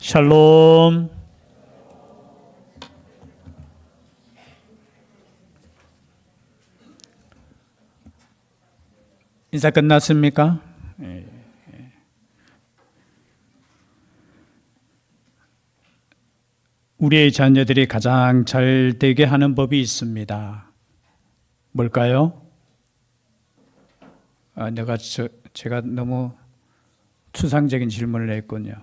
샬롬. 인사 끝났습니까? 우리의 자녀들이 가장 잘 되게 하는 법이 있습니다. 뭘까요? 제가 너무 추상적인 질문을 했군요.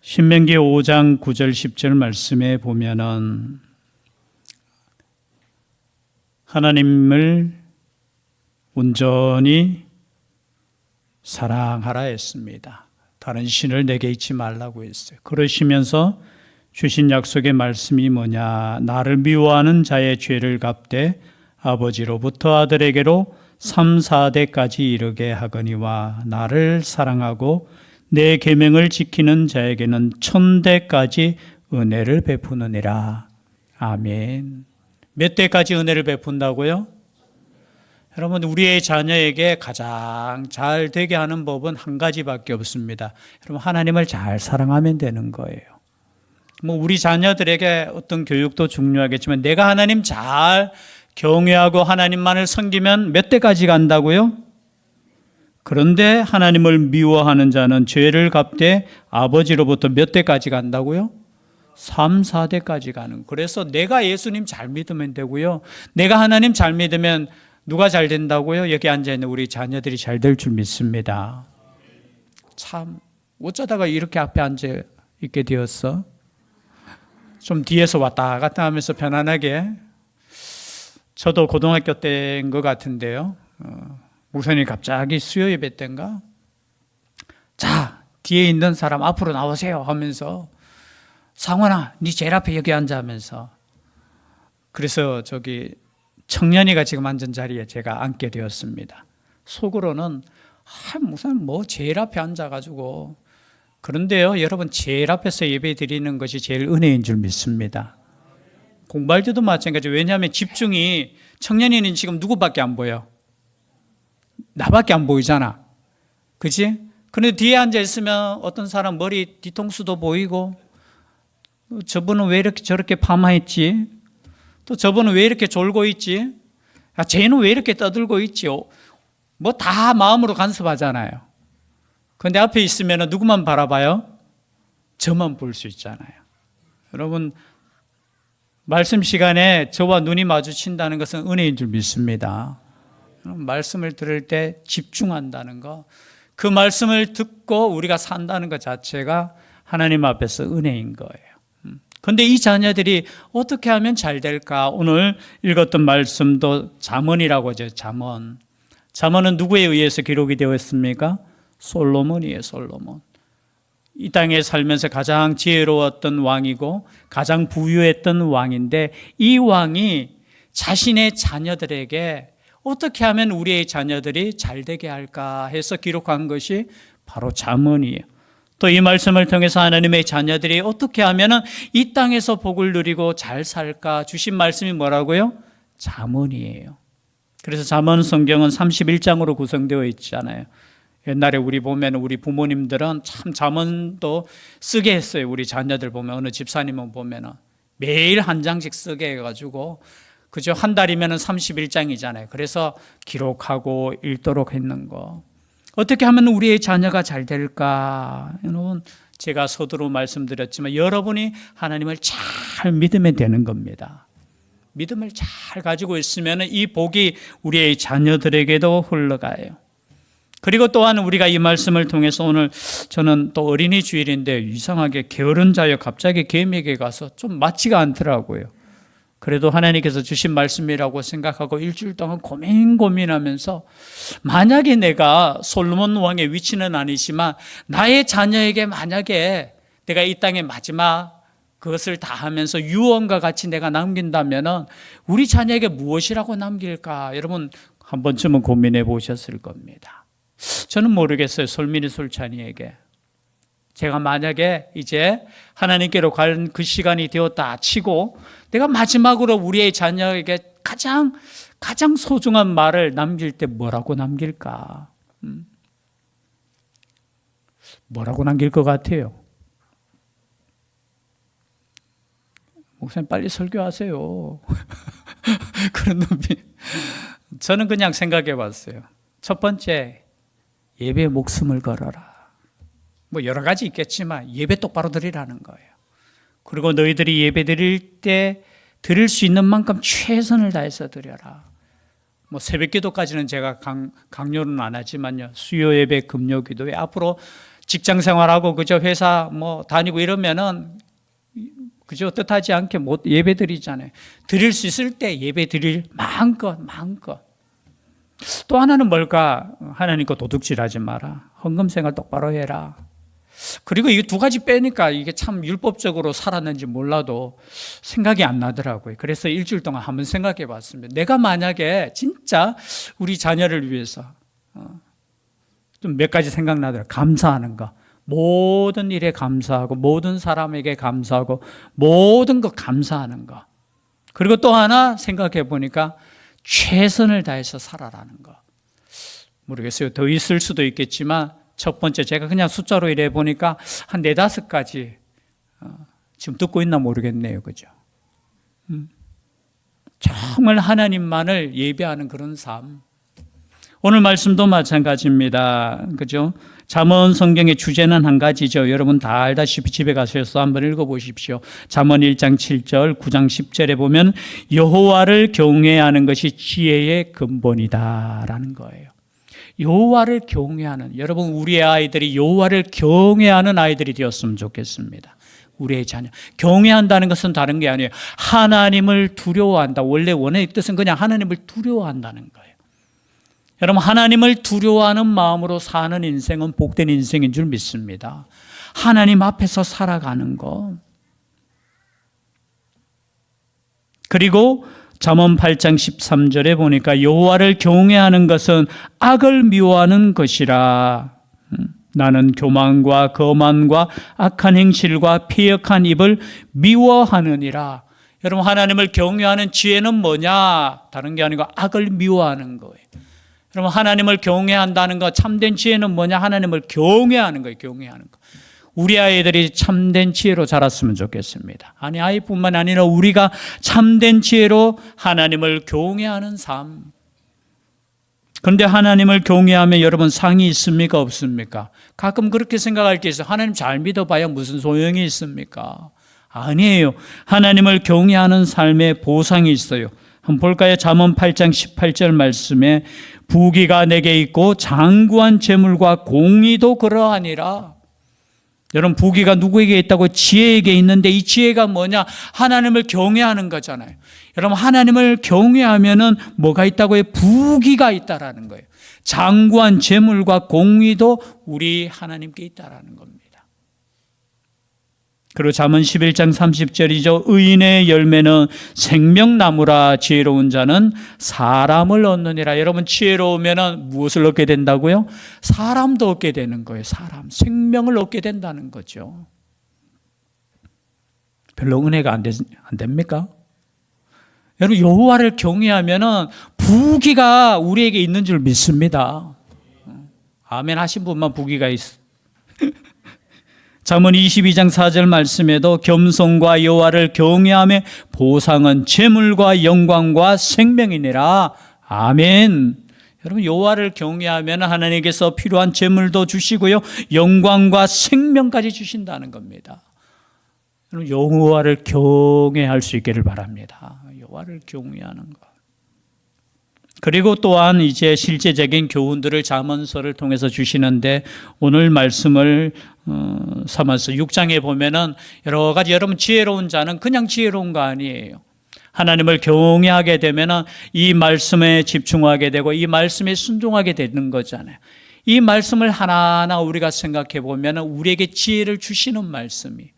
신명기 5장 9절 10절 말씀에 보면은 하나님을 온전히 사랑하라 했습니다. 다른 신을 내게 잊지 말라고 했어요. 그러시면서 주신 약속의 말씀이 뭐냐? 나를 미워하는 자의 죄를 갚되 아버지로부터 아들에게로 3, 4대까지 이르게 하거니와 나를 사랑하고 내 계명을 지키는 자에게는 1000대까지 은혜를 베푸느니라. 아멘. 몇 대까지 은혜를 베푼다고요? 여러분, 우리의 자녀에게 가장 잘 되게 하는 법은 한 가지밖에 없습니다. 여러분, 하나님을 잘 사랑하면 되는 거예요. 우리 자녀들에게 어떤 교육도 중요하겠지만 내가 하나님 잘 경외하고 하나님만을 섬기면 몇 대까지 간다고요? 그런데 하나님을 미워하는 자는 죄를 갚되 아버지로부터 몇 대까지 간다고요? 3, 4대까지 가는. 그래서 내가 예수님 잘 믿으면 되고요. 내가 하나님 잘 믿으면 누가 잘 된다고요? 여기 앉아있는 우리 자녀들이 잘 될 줄 믿습니다. 참 어쩌다가 이렇게 앞에 앉아 있게 되었어? 좀 뒤에서 왔다 갔다 하면서 편안하게. 저도 고등학교 때인 것 같은데요. 목사님이 갑자기 수요 예배 때인가? 자, 뒤에 있는 사람 앞으로 나오세요 하면서 상원아, 네 제일 앞에 여기 앉아 하면서. 그래서 청년이가 지금 앉은 자리에 제가 앉게 되었습니다. 속으로는 무슨 제일 앞에 앉아가지고. 그런데요, 여러분, 제일 앞에서 예배 드리는 것이 제일 은혜인 줄 믿습니다. 공부할 때도 마찬가지예요. 왜냐하면 집중이, 청년이는 지금 누구밖에 안 보여? 나밖에 안 보이잖아. 그치? 그런데 뒤에 앉아 있으면 어떤 사람 머리 뒤통수도 보이고, 저분은 왜 이렇게 저렇게 파마했지? 또 저분은 왜 이렇게 졸고 있지? 쟤는 왜 이렇게 떠들고 있지? 다 마음으로 간섭하잖아요. 그런데 앞에 있으면 누구만 바라봐요? 저만 볼 수 있잖아요. 여러분, 말씀 시간에 저와 눈이 마주친다는 것은 은혜인 줄 믿습니다. 말씀을 들을 때 집중한다는 것, 그 말씀을 듣고 우리가 산다는 것 자체가 하나님 앞에서 은혜인 거예요. 그런데 이 자녀들이 어떻게 하면 잘 될까? 오늘 읽었던 말씀도 잠언이라고 하죠. 잠언. 잠언은 누구에 의해서 기록이 되어 있습니까? 솔로몬이에요. 솔로몬. 이 땅에 살면서 가장 지혜로웠던 왕이고 가장 부유했던 왕인데, 이 왕이 자신의 자녀들에게 어떻게 하면 우리의 자녀들이 잘 되게 할까 해서 기록한 것이 바로 잠언이에요. 또 이 말씀을 통해서 하나님의 자녀들이 어떻게 하면 이 땅에서 복을 누리고 잘 살까 주신 말씀이 뭐라고요? 잠언이에요. 그래서 잠언 성경은 31장으로 구성되어 있잖아요. 옛날에 우리 보면 우리 부모님들은 참 잠언도 쓰게 했어요. 우리 자녀들 보면, 어느 집사님은 보면 매일 한 장씩 쓰게 해가지고, 그죠? 한 달이면 31장이잖아요. 그래서 기록하고 읽도록 했는 거. 어떻게 하면 우리의 자녀가 잘 될까? 여러분, 제가 서두로 말씀드렸지만 여러분이 하나님을 잘 믿으면 되는 겁니다. 믿음을 잘 가지고 있으면 이 복이 우리의 자녀들에게도 흘러가요. 그리고 또한 우리가 이 말씀을 통해서, 오늘 저는 또 어린이 주일인데 이상하게 게으른 자여 갑자기 개미에게 가서 좀 맞지가 않더라고요. 그래도 하나님께서 주신 말씀이라고 생각하고 일주일 동안 고민하면서, 만약에 내가 솔로몬 왕의 위치는 아니지만 나의 자녀에게 만약에 내가 이 땅의 마지막 그것을 다 하면서 유언과 같이 내가 남긴다면 우리 자녀에게 무엇이라고 남길까? 여러분 한 번쯤은 고민해 보셨을 겁니다. 저는 모르겠어요. 솔민이 솔찬이에게 제가 만약에 이제 하나님께로 갈 그 시간이 되었다 치고 내가 마지막으로 우리의 자녀에게 가장 소중한 말을 남길 때 뭐라고 남길까? 뭐라고 남길 것 같아요? 목사님 빨리 설교하세요. 그런 눈빛. 저는 그냥 생각해 봤어요. 첫 번째, 예배에 목숨을 걸어라. 뭐 여러 가지 있겠지만 예배 똑바로 드리라는 거예요. 그리고 너희들이 예배 드릴 때 드릴 수 있는 만큼 최선을 다해서 드려라. 뭐 새벽 기도까지는 제가 강요는 안 하지만요. 수요 예배, 금요 기도에 앞으로 직장 생활하고 그저 회사 뭐 다니고 이러면은 그저 뜻하지 않게 못 예배 드리잖아요. 드릴 수 있을 때 예배 드릴 마음껏. 또 하나는 뭘까? 하나님 거 도둑질하지 마라. 헌금 생활 똑바로 해라. 그리고 이게 두 가지 빼니까 이게 참 율법적으로 살았는지 몰라도 생각이 안 나더라고요. 그래서 일주일 동안 한번 생각해 봤습니다. 내가 만약에 진짜 우리 자녀를 위해서 좀 몇 가지 생각나더라고요. 감사하는 거. 모든 일에 감사하고 모든 사람에게 감사하고 모든 것 감사하는 거. 그리고 또 하나 생각해 보니까 최선을 다해서 살아라는 거. 모르겠어요. 더 있을 수도 있겠지만 첫 번째 제가 그냥 숫자로 이래 보니까 한 4-5가지 지금 듣고 있나 모르겠네요. 그죠? 정말 하나님만을 예배하는 그런 삶. 오늘 말씀도 마찬가지입니다. 그죠? 잠언 성경의 주제는 한 가지죠. 여러분 다 알다시피 집에 가셔서 한번 읽어보십시오. 잠언 1장 7절, 9장 10절에 보면 여호와를 경외하는 것이 지혜의 근본이다라는 거예요. 여호와를 경외하는, 여러분 우리의 아이들이 여호와를 경외하는 아이들이 되었으면 좋겠습니다. 우리의 자녀. 경외한다는 것은 다른 게 아니에요. 하나님을 두려워한다. 원래 원어의 뜻은 그냥 하나님을 두려워한다는 거예요. 여러분 하나님을 두려워하는 마음으로 사는 인생은 복된 인생인 줄 믿습니다. 하나님 앞에서 살아가는 것. 그리고 잠언 8장 13절에 보니까 여호와를 경외하는 것은 악을 미워하는 것이라. 나는 교만과 거만과 악한 행실과 패역한 입을 미워하느니라. 여러분 하나님을 경외하는 지혜는 뭐냐? 다른 게 아니고 악을 미워하는 거예요. 여러분 하나님을 경외한다는 것, 참된 지혜는 뭐냐? 하나님을 경외하는 거예요. 경외하는 거. 우리 아이들이 참된 지혜로 자랐으면 좋겠습니다. 아니 아이뿐만 아니라 우리가 참된 지혜로 하나님을 경외하는 삶. 그런데 하나님을 경외하면 여러분 상이 있습니까? 없습니까? 가끔 그렇게 생각할 때 있어요. 하나님 잘 믿어봐야 무슨 소용이 있습니까? 아니에요. 하나님을 경외하는 삶에 보상이 있어요. 한번 볼까요? 잠언 8장 18절 말씀에 부귀가 내게 있고 장구한 재물과 공의도 그러하니라. 여러분 부귀가 누구에게 있다고? 지혜에게 있는데 이 지혜가 뭐냐? 하나님을 경외하는 거잖아요. 여러분 하나님을 경외하면은 뭐가 있다고 해요? 부귀가 있다라는 거예요. 장구한 재물과 공의도 우리 하나님께 있다라는 겁니다. 그리고 잠언 11장 30절이죠. 의인의 열매는 생명나무라. 지혜로운 자는 사람을 얻느니라. 여러분 지혜로우면 무엇을 얻게 된다고요? 사람도 얻게 되는 거예요. 사람, 생명을 얻게 된다는 거죠. 별로 은혜가 안 됩니까? 여러분 여호와를 경외하면 부귀가 우리에게 있는 줄 믿습니다. 아멘 하신 분만 부귀가 있어. 잠언 22장 4절 말씀에도 겸손과 여호와를 경외함의 보상은 재물과 영광과 생명이니라. 아멘. 여러분 여호와를 경외하면 하나님께서 필요한 재물도 주시고요, 영광과 생명까지 주신다는 겁니다. 여러분 여호와를 경외할 수 있기를 바랍니다. 여호와를 경외하는 것. 그리고 또한 이제 실제적인 교훈들을 잠언서를 통해서 주시는데 오늘 말씀을 삼아서 6장에 보면은 여러 가지, 여러분 지혜로운 자는 그냥 지혜로운 거 아니에요. 하나님을 경외하게 되면은 이 말씀에 집중하게 되고 이 말씀에 순종하게 되는 거잖아요. 이 말씀을 하나하나 우리가 생각해 보면은 우리에게 지혜를 주시는 말씀이,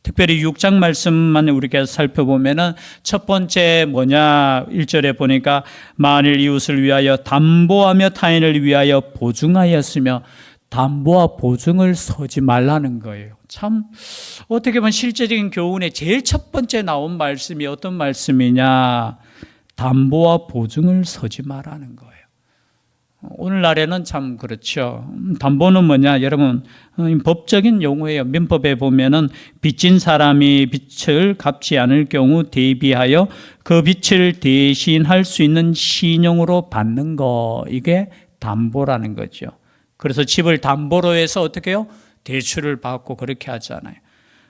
특별히 6장 말씀만 우리가 살펴보면은 첫 번째 뭐냐? 1절에 보니까 만일 이웃을 위하여 담보하며 타인을 위하여 보증하였으며, 담보와 보증을 서지 말라는 거예요. 참 어떻게 보면 실제적인 교훈의 제일 첫 번째 나온 말씀이 어떤 말씀이냐? 담보와 보증을 서지 말라는 거예요. 오늘날에는 참 그렇죠. 담보는 뭐냐? 여러분, 법적인 용어예요. 민법에 보면은 빚진 사람이 빚을 갚지 않을 경우 대비하여 그 빚을 대신할 수 있는 신용으로 받는 거, 이게 담보라는 거죠. 그래서 집을 담보로 해서 어떻게 해요? 대출을 받고 그렇게 하잖아요.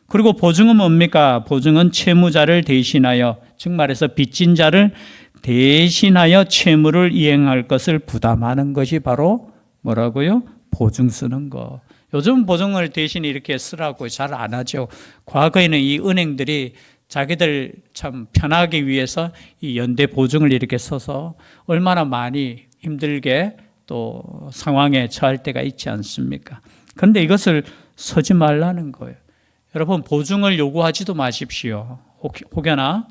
그리고 보증은 뭡니까? 보증은 채무자를 대신하여, 즉 말해서 빚진 자를 대신하여 채무를 이행할 것을 부담하는 것이 바로 뭐라고요? 보증 쓰는 거. 요즘 보증을 대신 이렇게 쓰라고 잘 안 하죠. 과거에는 이 은행들이 자기들 참 편하기 위해서 이 연대 보증을 이렇게 써서 얼마나 많이 힘들게 또 상황에 처할 때가 있지 않습니까? 그런데 이것을 서지 말라는 거예요. 여러분, 보증을 요구하지도 마십시오. 혹여나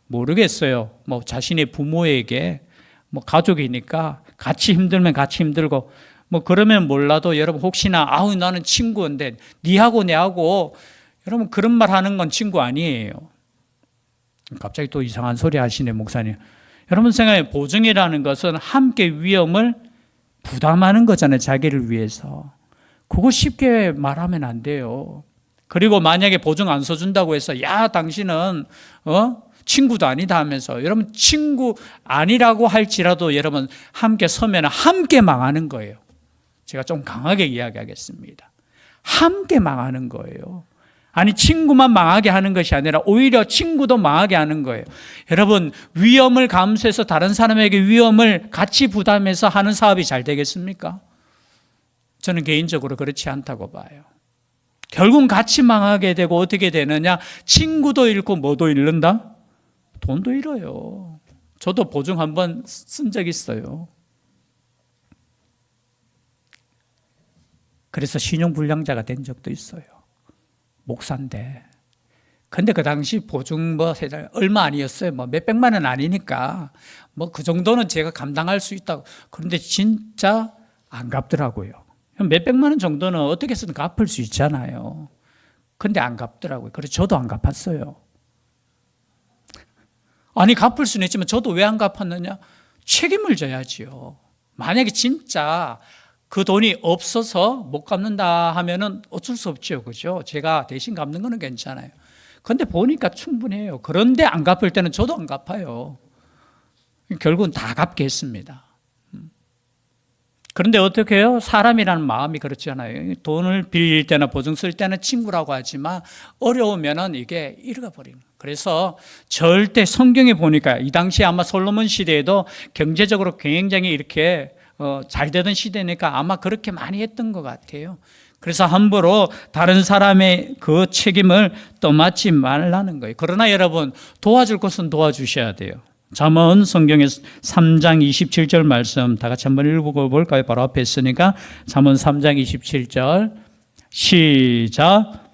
모르겠어요. 뭐 자신의 부모에게 뭐 가족이니까 같이 힘들면 같이 힘들고 뭐 그러면 몰라도 여러분 혹시나 아우 나는 친구인데 니하고 내하고 여러분 그런 말 하는 건 친구 아니에요. 갑자기 또 이상한 소리 하시네 목사님. 여러분 생각해 보증이라는 것은 함께 위험을 부담하는 거잖아요. 자기를 위해서. 그거 쉽게 말하면 안 돼요. 그리고 만약에 보증 안 써준다고 해서 야 당신은 친구도 아니다 하면서 여러분 친구 아니라고 할지라도 여러분 함께 서면 함께 망하는 거예요. 제가 좀 강하게 이야기하겠습니다. 함께 망하는 거예요. 아니 친구만 망하게 하는 것이 아니라 오히려 친구도 망하게 하는 거예요. 여러분 위험을 감수해서 다른 사람에게 위험을 같이 부담해서 하는 사업이 잘 되겠습니까? 저는 개인적으로 그렇지 않다고 봐요. 결국 같이 망하게 되고 어떻게 되느냐? 친구도 잃고 뭐도 잃는다? 돈도 잃어요. 저도 보증 한번 쓴 적 있어요. 그래서 신용불량자가 된 적도 있어요. 목사인데. 근데 그 당시 보증 얼마 아니었어요. 뭐 몇백만 원 아니니까 뭐 그 정도는 제가 감당할 수 있다고. 그런데 진짜 안 갚더라고요. 몇백만 원 정도는 어떻게 해서든 갚을 수 있잖아요. 근데 안 갚더라고요. 그래서 저도 안 갚았어요. 아니 갚을 수는 있지만 저도 왜 안 갚았느냐? 책임을 져야지요. 만약에 진짜 그 돈이 없어서 못 갚는다 하면은 어쩔 수 없죠. 그죠? 제가 대신 갚는 거는 괜찮아요. 근데 보니까 충분해요. 그런데 안 갚을 때는 저도 안 갚아요. 결국은 다 갚게 했습니다. 그런데 어떻게 해요? 사람이라는 마음이 그렇잖아요. 돈을 빌릴 때나 보증 쓸 때는 친구라고 하지만 어려우면은 이게 잃어버리는 거예요. 그래서 절대 성경에 보니까 이 당시에 아마 솔로몬 시대에도 경제적으로 굉장히 이렇게 잘 되던 시대니까 아마 그렇게 많이 했던 것 같아요. 그래서 함부로 다른 사람의 그 책임을 떠맡지 말라는 거예요. 그러나 여러분 도와줄 것은 도와주셔야 돼요. 잠언 성경의 3장 27절 말씀 다 같이 한번 읽어볼까요? 바로 앞에 있으니까 잠언 3장 27절 시작.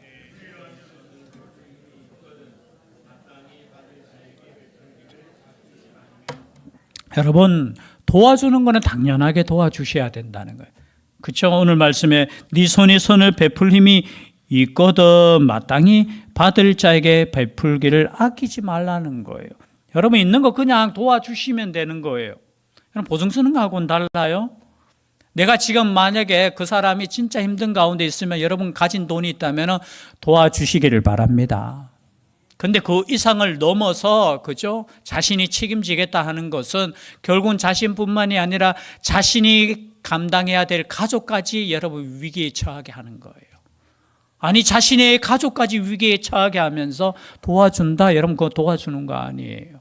여러분 도와주는 거는 당연하게 도와주셔야 된다는 거예요. 그렇죠? 오늘 말씀에 네 손이 선을 베풀 힘이 있거든 마땅히 받을 자에게 베풀기를 아끼지 말라는 거예요. 여러분 있는 거 그냥 도와주시면 되는 거예요. 여러분 보증 쓰는 거하고는 달라요. 내가 지금 만약에 그 사람이 진짜 힘든 가운데 있으면 여러분 가진 돈이 있다면 도와주시기를 바랍니다. 근데 그 이상을 넘어서 그죠? 자신이 책임지겠다 하는 것은 결국은 자신뿐만이 아니라 자신이 감당해야 될 가족까지 여러분 위기에 처하게 하는 거예요. 아니 자신의 가족까지 위기에 처하게 하면서 도와준다? 여러분 그거 도와주는 거 아니에요.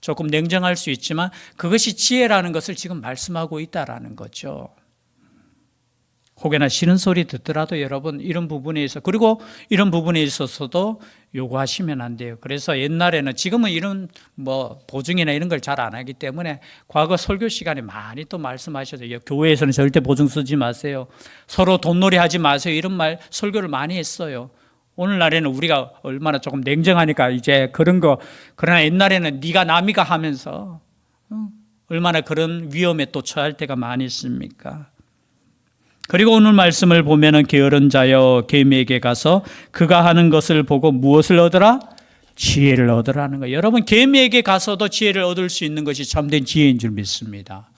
조금 냉정할 수 있지만 그것이 지혜라는 것을 지금 말씀하고 있다라는 거죠. 혹여나 싫은 소리 듣더라도 여러분 이런 부분에 있어서 그리고 이런 부분에 있어서도 요구하시면 안 돼요. 그래서 옛날에는 지금은 이런 보증이나 이런 걸 잘 안 하기 때문에 과거 설교 시간에 많이 또 말씀하셨어요. 교회에서는 절대 보증 쓰지 마세요. 서로 돈놀이 하지 마세요. 이런 말 설교를 많이 했어요. 오늘날에는 우리가 얼마나 조금 냉정하니까 이제 그런 거 그러나 옛날에는 네가 남이가 하면서 얼마나 그런 위험에 또 처할 때가 많이 있습니까? 그리고 오늘 말씀을 보면은 게으른 자여 개미에게 가서 그가 하는 것을 보고 무엇을 얻으라? 지혜를 얻으라는 거예요. 여러분 개미에게 가서도 지혜를 얻을 수 있는 것이 참된 지혜인 줄 믿습니다.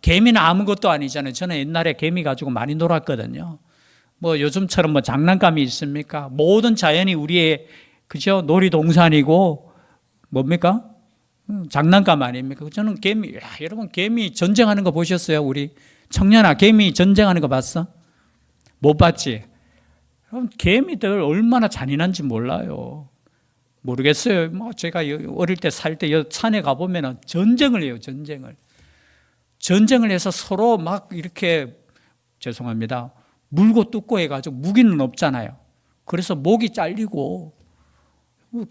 개미는 아무것도 아니잖아요. 저는 옛날에 개미 가지고 많이 놀았거든요. 뭐 요즘처럼 뭐 장난감이 있습니까? 모든 자연이 우리의 그죠? 놀이동산이고 뭡니까? 장난감 아닙니까? 저는 개미, 야, 여러분 개미 전쟁하는 거 보셨어요? 우리 청년아, 개미 전쟁하는 거 봤어? 못 봤지? 그럼 개미들 얼마나 잔인한지 몰라요. 모르겠어요. 뭐 제가 어릴 때 살 때 산에 가보면 전쟁을 해요. 전쟁을 해서 서로 막 이렇게 죄송합니다. 물고 뜯고 해가지고 무기는 없잖아요. 그래서 목이 잘리고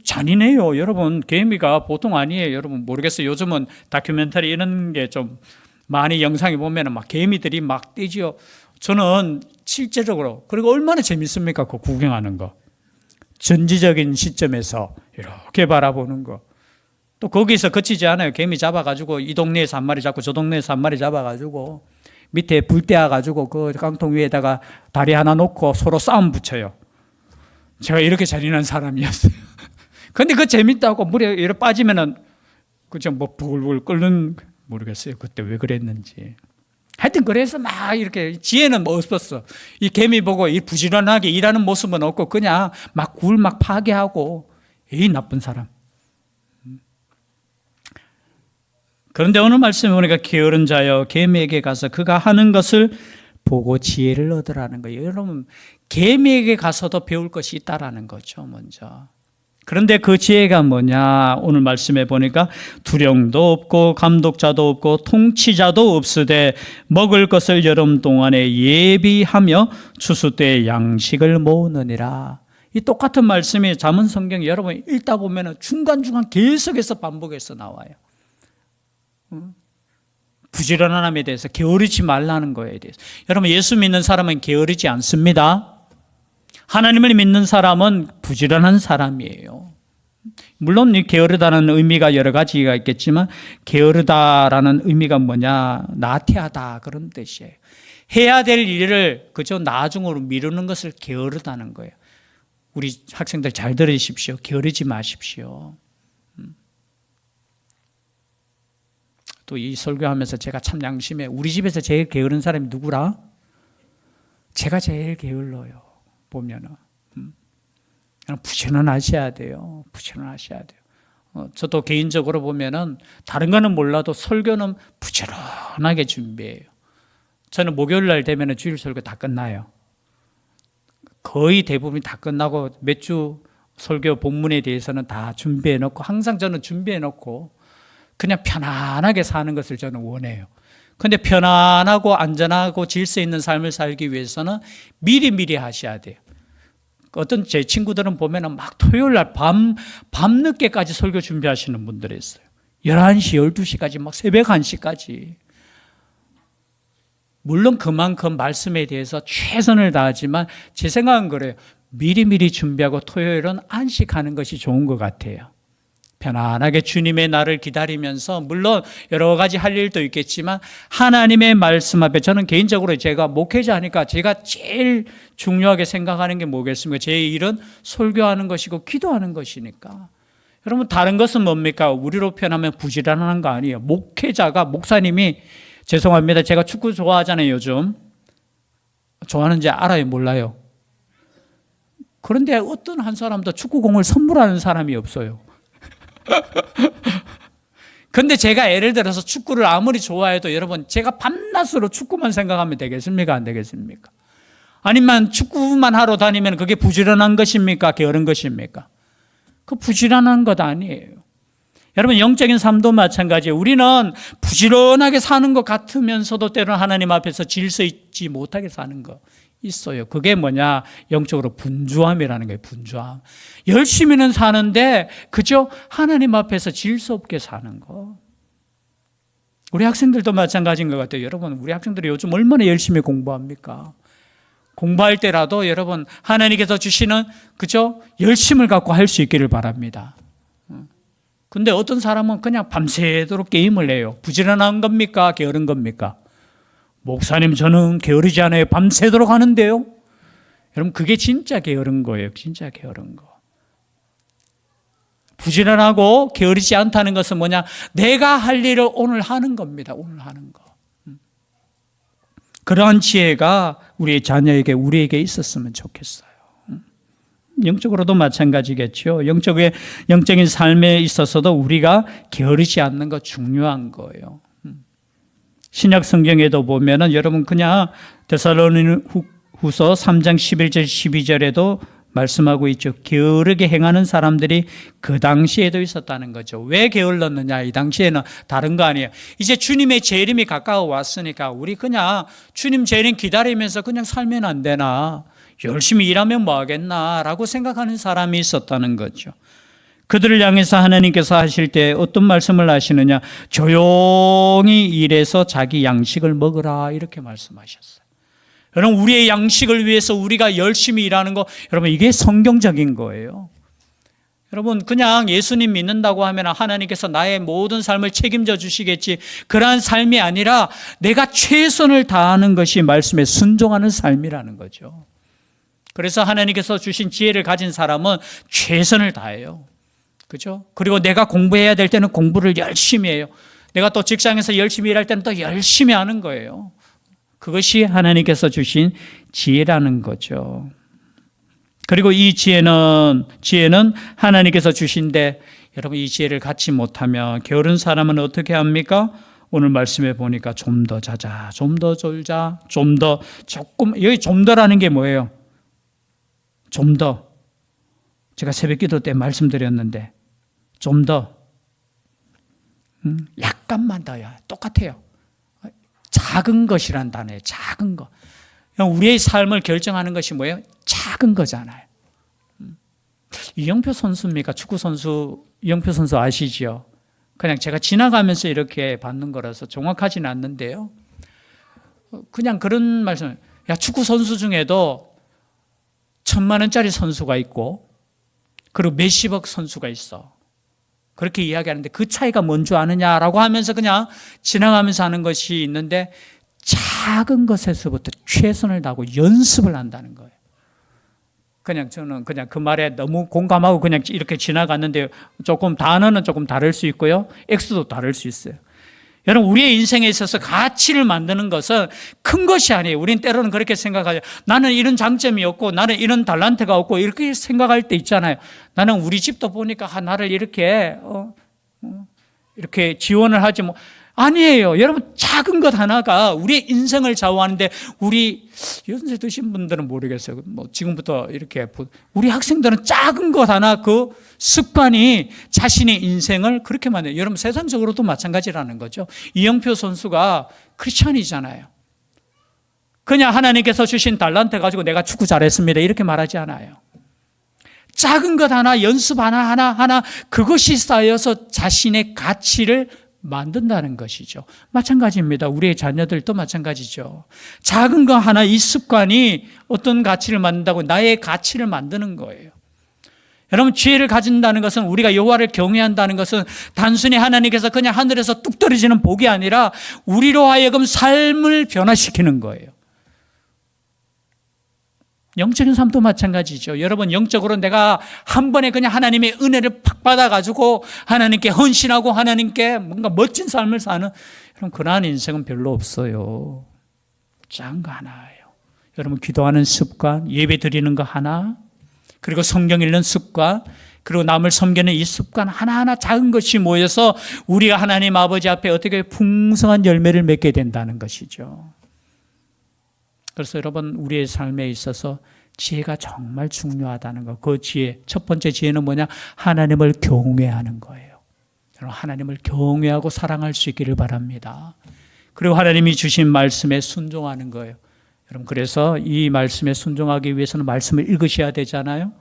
잔인해요. 여러분 개미가 보통 아니에요. 여러분 모르겠어요. 요즘은 다큐멘터리 이런 게 좀 많이 영상에 보면 막 개미들이 막 뛰지요. 저는 실제적으로 그리고 얼마나 재밌습니까? 그 구경하는 거. 전지적인 시점에서 이렇게 바라보는 거. 또 거기서 그치지 않아요. 개미 잡아가지고 이 동네에서 한 마리 잡고 저 동네에서 한 마리 잡아가지고 밑에 불 떼어가지고 그 깡통 위에다가 다리 하나 놓고 서로 싸움 붙여요. 제가 이렇게 잔인한 사람이었어요. 근데 그 재밌다고 물에 이렇게 빠지면은 그죠 뭐 부글부글 끓는 모르겠어요. 그때 왜 그랬는지. 하여튼 그래서 막 이렇게 지혜는 뭐 없었어. 이 개미 보고 이 부지런하게 일하는 모습은 없고 그냥 막 굴 막 파괴하고 이 나쁜 사람. 그런데 오늘 말씀에 보니까 게으른 자여 개미에게 가서 그가 하는 것을 보고 지혜를 얻으라는 거예요. 여러분 개미에게 가서도 배울 것이 있다라는 거죠. 먼저. 그런데 그 지혜가 뭐냐? 오늘 말씀에 보니까 두령도 없고 감독자도 없고 통치자도 없으되 먹을 것을 여름 동안에 예비하며 추수 때에 양식을 모으느니라. 이 똑같은 말씀이 잠언 성경 여러분 읽다 보면 중간중간 계속해서 반복해서 나와요. 부지런함에 대해서 게으르지 말라는 거에 대해서. 여러분 예수 믿는 사람은 게으르지 않습니다. 하나님을 믿는 사람은 부지런한 사람이에요. 물론 이 게으르다는 의미가 여러 가지가 있겠지만 게으르다라는 의미가 뭐냐? 나태하다 그런 뜻이에요. 해야 될 일을 그저 나중으로 미루는 것을 게으르다는 거예요. 우리 학생들 잘 들으십시오. 게으르지 마십시오. 또 이 설교하면서 제가 참 양심에 우리 집에서 제일 게으른 사람이 누구라? 제가 제일 게을러요. 보면은 부지런하셔야 돼요. 부지런하셔야 돼요. 저도 개인적으로 보면은 다른 거는 몰라도 설교는 부지런하게 준비해요. 저는 목요일 날 되면은 주일 설교 다 끝나요. 거의 대부분 다 끝나고 몇 주 설교 본문에 대해서는 다 준비해 놓고 항상 저는 준비해 놓고 그냥 편안하게 사는 것을 저는 원해요. 그런데 편안하고 안전하고 질서 있는 삶을 살기 위해서는 미리미리 하셔야 돼요. 어떤 제 친구들은 보면은 막 토요일 날 밤늦게까지 설교 준비하시는 분들이 있어요. 11시, 12시까지 막 새벽 1시까지. 물론 그만큼 말씀에 대해서 최선을 다하지만 제 생각은 그래요. 미리미리 준비하고 토요일은 안식하는 것이 좋은 것 같아요. 편안하게 주님의 날을 기다리면서 물론 여러 가지 할 일도 있겠지만 하나님의 말씀 앞에 저는 개인적으로 제가 목회자니까 제가 제일 중요하게 생각하는 게 뭐겠습니까? 제 일은 설교하는 것이고 기도하는 것이니까. 여러분 다른 것은 뭡니까? 우리로 표현하면 부지런한 거 아니에요. 목회자가 목사님이 죄송합니다. 제가 축구 좋아하잖아요. 요즘. 좋아하는지 알아요? 몰라요? 그런데 어떤 한 사람도 축구공을 선물하는 사람이 없어요. 근데 제가 예를 들어서 축구를 아무리 좋아해도 여러분 제가 밤낮으로 축구만 생각하면 되겠습니까? 안 되겠습니까? 아니면 축구만 하러 다니면 그게 부지런한 것입니까? 게으른 것입니까? 그 부지런한 것 아니에요. 여러분 영적인 삶도 마찬가지예요. 우리는 부지런하게 사는 것 같으면서도 때로는 하나님 앞에서 질서 있지 못하게 사는 거 있어요. 그게 뭐냐? 영적으로 분주함이라는 거예요. 분주함. 열심히는 사는데 그저 하나님 앞에서 질서 없게 사는 거. 우리 학생들도 마찬가지인 것 같아요. 여러분 우리 학생들이 요즘 얼마나 열심히 공부합니까? 공부할 때라도 여러분 하나님께서 주시는 그저 열심을 갖고 할 수 있기를 바랍니다. 근데 어떤 사람은 그냥 밤새도록 게임을 해요. 부지런한 겁니까? 게으른 겁니까? 목사님 저는 게으르지 않아요. 밤새도록 하는데요. 여러분 그게 진짜 게으른 거예요. 진짜 게으른 거. 부지런하고 게으르지 않다는 것은 뭐냐? 내가 할 일을 오늘 하는 겁니다. 오늘 하는 거. 그러한 지혜가 우리의 자녀에게, 우리에게 있었으면 좋겠어요. 영적으로도 마찬가지겠죠. 영적인 삶에 있어서도 우리가 게으르지 않는 거 중요한 거예요. 신약 성경에도 보면은 여러분 그냥 데살로니가후서 3장 11절 12절에도 말씀하고 있죠. 게으르게 행하는 사람들이 그 당시에도 있었다는 거죠. 왜 게을렀느냐? 이 당시에는 다른 거 아니에요. 이제 주님의 재림이 가까워 왔으니까 우리 그냥 주님 재림 기다리면서 그냥 살면 안 되나? 열심히 일하면 뭐 하겠나? 라고 생각하는 사람이 있었다는 거죠. 그들을 향해서 하나님께서 하실 때 어떤 말씀을 하시느냐? 조용히 일해서 자기 양식을 먹으라, 이렇게 말씀하셨어요. 여러분, 우리의 양식을 위해서 우리가 열심히 일하는 거, 여러분 이게 성경적인 거예요. 여러분, 그냥 예수님 믿는다고 하면 하나님께서 나의 모든 삶을 책임져 주시겠지, 그러한 삶이 아니라 내가 최선을 다하는 것이 말씀에 순종하는 삶이라는 거죠. 그래서 하나님께서 주신 지혜를 가진 사람은 최선을 다해요. 그죠? 그리고 내가 공부해야 될 때는 공부를 열심히 해요. 내가 또 직장에서 열심히 일할 때는 또 열심히 하는 거예요. 그것이 하나님께서 주신 지혜라는 거죠. 그리고 이 지혜는 하나님께서 주신데, 여러분 이 지혜를 갖지 못하면 게으른 사람은 어떻게 합니까? 오늘 말씀에 보니까 좀 더 자자, 좀 더 졸자, 좀 더 조금, 여기 좀 더라는 게 뭐예요? 좀 더. 제가 새벽기도 때 말씀드렸는데 좀 더, 약간만 더요. 똑같아요. 작은 것이란 단어예요. 작은 거. 우리의 삶을 결정하는 것이 뭐예요? 작은 거잖아요. 이영표 선수입니까? 축구 선수, 이영표 선수 아시죠? 그냥 제가 지나가면서 이렇게 받는 거라서 정확하지는 않는데요. 그냥 그런 말씀, 야, 축구 선수 중에도 1,000만 원짜리 선수가 있고, 그리고 몇십억 선수가 있어. 그렇게 이야기하는데 그 차이가 뭔 줄 아느냐라고 하면서 그냥 지나가면서 하는 것이 있는데, 작은 것에서부터 최선을 다하고 연습을 한다는 거예요. 저는 그냥 그 말에 너무 공감하고 그냥 이렇게 지나갔는데, 조금 단어는 조금 다를 수 있고요, 액수도 다를 수 있어요. 여러분, 우리의 인생에 있어서 가치를 만드는 것은 큰 것이 아니에요. 우리는 때로는 그렇게 생각하죠. 나는 이런 장점이 없고, 나는 이런 달란트가 없고, 이렇게 생각할 때 있잖아요. 나는 우리 집도 보니까 나를 이렇게 지원을 하지 뭐. 아니에요. 여러분, 작은 것 하나가 우리의 인생을 좌우하는데, 우리 연세 드신 분들은 모르겠어요. 지금부터 이렇게 우리 학생들은 작은 것 하나, 그 습관이 자신의 인생을 그렇게 만들어요. 여러분, 세상적으로도 마찬가지라는 거죠. 이영표 선수가 크리스찬이잖아요. 그냥 하나님께서 주신 달란트 가지고 내가 축구 잘했습니다, 이렇게 말하지 않아요. 작은 것 하나, 연습 하나, 그것이 쌓여서 자신의 가치를 만든다는 것이죠. 마찬가지입니다. 우리의 자녀들도 마찬가지죠. 작은 거 하나, 이 습관이 어떤 가치를 만든다고, 나의 가치를 만드는 거예요. 여러분, 지혜를 가진다는 것은, 우리가 여호와를 경외한다는 것은 단순히 하나님께서 그냥 하늘에서 뚝 떨어지는 복이 아니라 우리로 하여금 삶을 변화시키는 거예요. 영적인 삶도 마찬가지죠. 여러분, 영적으로 내가 한 번에 그냥 하나님의 은혜를 팍 받아가지고 하나님께 헌신하고 하나님께 뭔가 멋진 삶을 사는, 여러분, 그러한 인생은 별로 없어요. 작은 거 하나예요. 여러분, 기도하는 습관, 예배 드리는 거 하나, 그리고 성경 읽는 습관, 그리고 남을 섬기는 이 습관 하나하나 작은 것이 모여서 우리가 하나님 아버지 앞에 어떻게 풍성한 열매를 맺게 된다는 것이죠. 그래서 여러분, 우리의 삶에 있어서 지혜가 정말 중요하다는 것. 그 지혜, 첫 번째 지혜는 뭐냐? 하나님을 경외하는 거예요. 여러분, 하나님을 경외하고 사랑할 수 있기를 바랍니다. 그리고 하나님이 주신 말씀에 순종하는 거예요. 여러분, 그래서 이 말씀에 순종하기 위해서는 말씀을 읽으셔야 되잖아요.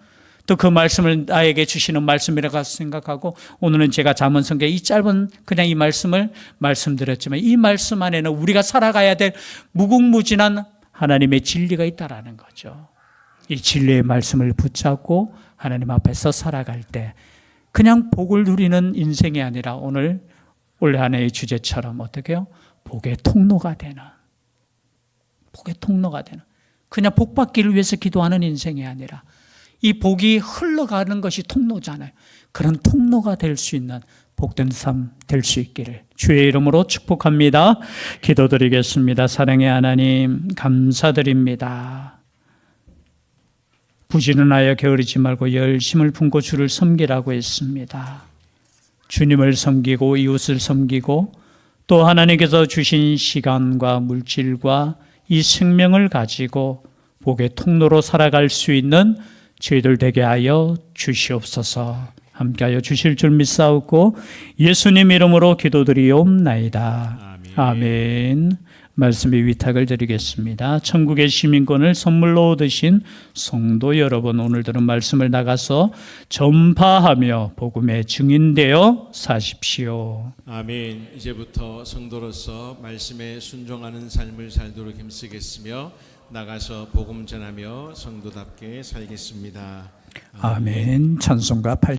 또 그 말씀을 나에게 주시는 말씀이라고 생각하고, 오늘은 제가 잠언성경 이 짧은 그냥 이 말씀을 말씀드렸지만, 이 말씀 안에는 우리가 살아가야 될 무궁무진한 하나님의 진리가 있다라는 거죠. 이 진리의 말씀을 붙잡고 하나님 앞에서 살아갈 때 그냥 복을 누리는 인생이 아니라 오늘 올 한 해의 주제처럼 어떻게 해요? 복의 통로가 되는, 그냥 복 받기를 위해서 기도하는 인생이 아니라 이 복이 흘러가는 것이 통로잖아요. 그런 통로가 될 수 있는 복된 삶 될 수 있기를 주의 이름으로 축복합니다. 기도드리겠습니다. 사랑의 하나님 감사드립니다. 부지런하여 게으르지 말고 열심을 품고 주를 섬기라고 했습니다. 주님을 섬기고 이웃을 섬기고 또 하나님께서 주신 시간과 물질과 이 생명을 가지고 복의 통로로 살아갈 수 있는 저희들 되게 하여 주시옵소서. 함께하여 주실 줄 믿사옵고 예수님 이름으로 기도드리옵나이다. 아멘. 말씀의 위탁을 드리겠습니다. 천국의 시민권을 선물로 얻으신 성도 여러분, 오늘 들은 말씀을 나가서 전파하며 복음의 증인되어 사십시오. 아멘. 이제부터 성도로서 말씀에 순종하는 삶을 살도록 힘쓰겠으며 나가서 복음 전하며 성도답게 살겠습니다. 아멘. 찬송가 8